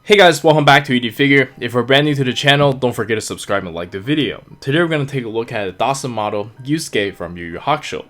Hey guys, welcome back to ED Figure. If you're brand new to the channel, don't forget to subscribe and like the video. Today we're going to take a look at the Dasin model Yusuke from Yu Yu Hakusho.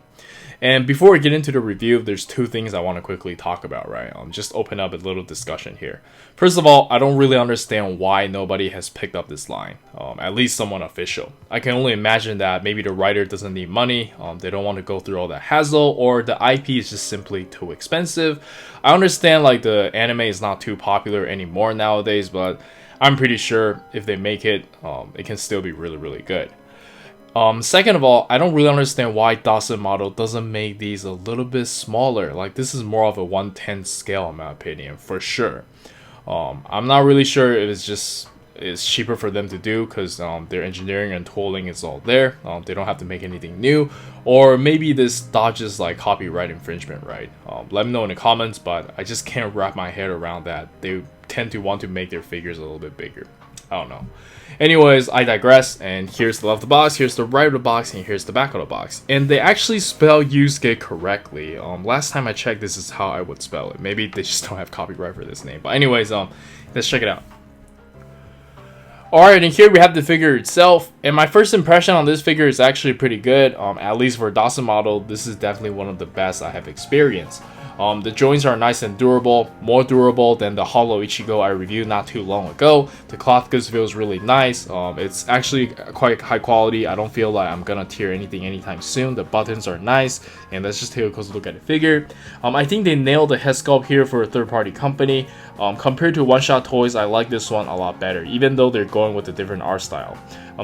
And before we get into the review, there's two things I want to quickly talk about, right? Just open up a little discussion here. First of all, I don't really understand why nobody has picked up this line, at least someone official. I can only imagine that maybe the writer doesn't need money, they don't want to go through all that hassle, or the IP is just simply too expensive. I understand like the anime is not too popular anymore nowadays, but I'm pretty sure if they make it, it can still be really good. Second of all, I don't really understand why Dasin model doesn't make these a little bit smaller. Like, this is more of a 1/10 scale in my opinion, for sure. I'm not really sure if it's cheaper for them to do because their engineering and tooling is all there. They don't have to make anything new, or maybe this dodges like copyright infringement, right? Let me know in the comments, but I just can't wrap my head around that. They tend to want to make their figures a little bit bigger. I don't know. Anyways, I digress, and here's the left of the box, here's the right of the box, and here's the back of the box. And they actually spell Yusuke correctly. Last time I checked, this is how I would spell it. Maybe they just don't have copyright for this name. But anyways, let's check it out. Alright, and here we have the figure itself, and my first impression on this figure is actually pretty good. At least for a Dasin model, this is definitely one of the best I have experienced. The joints are nice and durable, more durable than the hollow Ichigo I reviewed not too long ago. The cloth goods feels really nice. It's actually quite high quality. I don't feel like I'm gonna tear anything anytime soon. The buttons are nice, and let's just take a closer look at the figure. I think they nailed the head sculpt here for a third-party company. Compared to one-shot toys, I like this one a lot better, even though they're going with a different art style.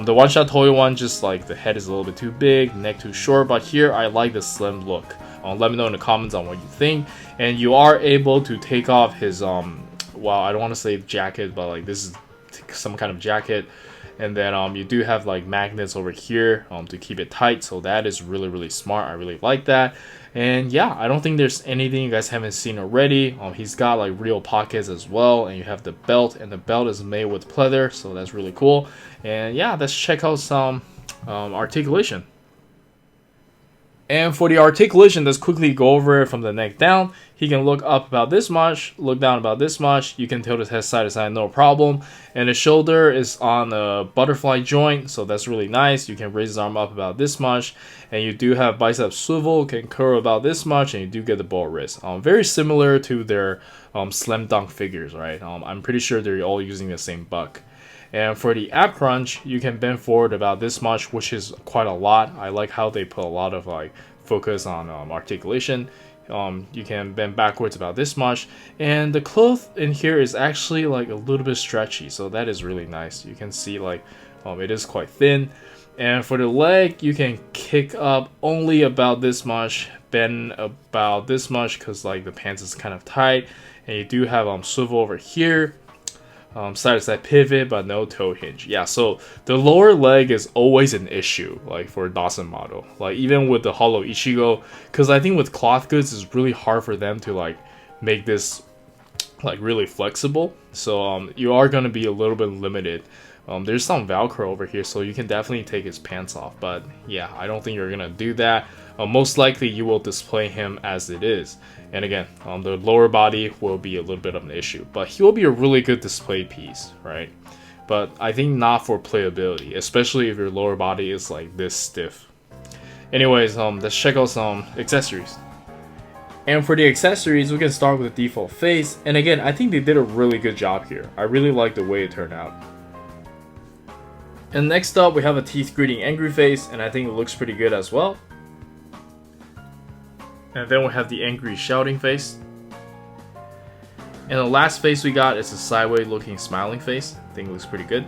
The one-shot toy one, just like the head is a little bit too big, neck too short, but here I like the slim look. Let me know in the comments on what you think. And you are able to take off his well, I don't want to say jacket, but like this is some kind of jacket. And then you do have like magnets over here to keep it tight, so that is really smart. I really like that. And yeah, I don't think there's anything you guys haven't seen already. He's got like real pockets as well, and you have the belt, and the belt is made with pleather, so that's really cool. And yeah, let's check out some articulation. And for the articulation, let's quickly go over it from the neck down. He can look up about this much, look down about this much. You can tilt his head side to side, no problem. And the shoulder is on a butterfly joint, so that's really nice. You can raise his arm up about this much. And you do have bicep swivel, can curl about this much, and you do get the ball wrist. Very similar to their slam dunk figures, right? I'm pretty sure they're all using the same buck. And for the ab crunch, you can bend forward about this much, which is quite a lot. I like how they put a lot of like focus on articulation. You can bend backwards about this much, and the cloth in here is actually like a little bit stretchy, so that is really nice. You can see like it is quite thin. And for the leg, you can kick up only about this much, bend about this much because like the pants is kind of tight, and you do have swivel over here. Side to side pivot, but no toe hinge. Yeah, so the lower leg is always an issue, like for a Dasin model. Like even with the hollow Ichigo, because I think with cloth goods, it's really hard for them to like make this like really flexible. So you are gonna be a little bit limited. There's some Velcro over here, so you can definitely take his pants off. But yeah, I don't think you're gonna do that. Most likely you will display him as it is. And again, the lower body will be a little bit of an issue, but he will be a really good display piece, right? But I think not for playability, especially if your lower body is like this stiff. Anyways, let's check out some accessories. And for the accessories, we can start with the default face. And again, I think they did a really good job here. I really like the way it turned out. And next up, we have a teeth gritting angry face, and I think it looks pretty good as well. And then we have the angry shouting face. And the last face we got is a sideways looking smiling face. I think it looks pretty good.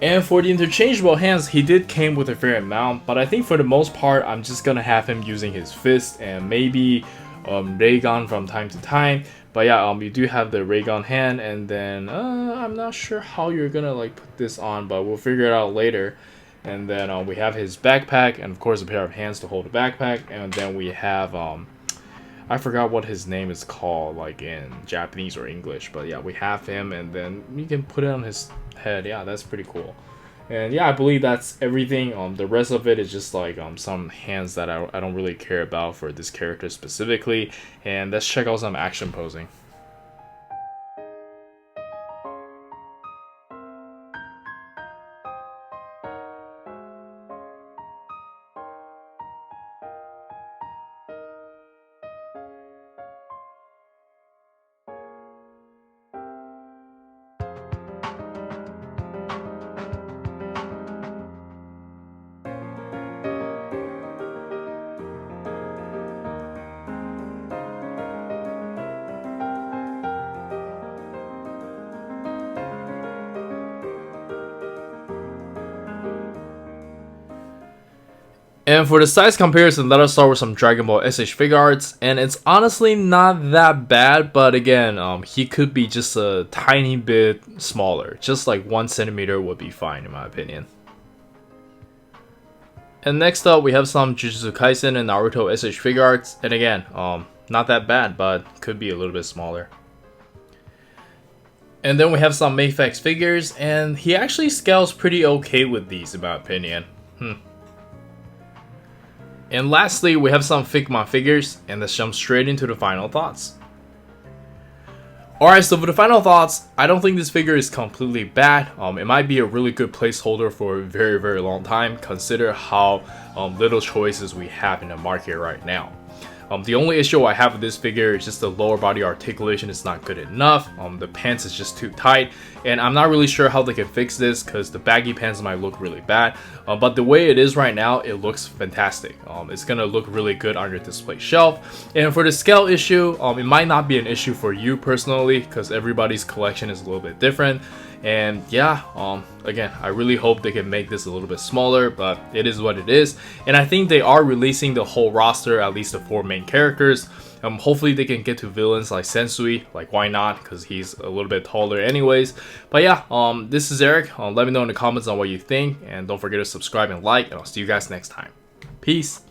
And for the interchangeable hands, he did came with a fair amount, but I think for the most part, I'm just gonna have him using his fist and maybe ray gun from time to time. But yeah, you do have the ray gun hand, and then I'm not sure how you're gonna like put this on, but we'll figure it out later. And then we have his backpack, and of course a pair of hands to hold the backpack. And then we have I forgot what his name is called, like in Japanese or English, but yeah, we have him, and then you can put it on his head. Yeah, that's pretty cool. And yeah, I believe that's everything. The rest of it is just like some hands that I don't really care about for this character specifically. And let's check out some action posing. And for the size comparison, let us start with some Dragon Ball SH figure arts, and it's honestly not that bad, but again, he could be just a tiny bit smaller, just like 1 centimeter would be fine in my opinion. And next up, we have some Jujutsu Kaisen and Naruto SH figure arts, and again, not that bad, but could be a little bit smaller. And then we have some Mayfax figures, and he actually scales pretty okay with these in my opinion. And lastly, we have some Figma figures, and let's jump straight into the final thoughts. Alright, so for the final thoughts, I don't think this figure is completely bad. It might be a really good placeholder for a very, very long time. Consider how little choices we have in the market right now. The only issue I have with this figure is just the lower body articulation is not good enough. The pants is just too tight, and I'm not really sure how they can fix this because the baggy pants might look really bad. But the way it is right now, it looks fantastic. It's gonna look really good on your display shelf. And for the scale issue, it might not be an issue for you personally because everybody's collection is a little bit different. And yeah, again, I really hope they can make this a little bit smaller, but it is what it is. And I think they are releasing the whole roster, at least the 4 main characters. Hopefully they can get to villains like Sensui, like why not, because he's a little bit taller anyways. But yeah, this is Eric. Let me know in the comments on what you think, and don't forget to subscribe and like, and I'll see you guys next time. Peace.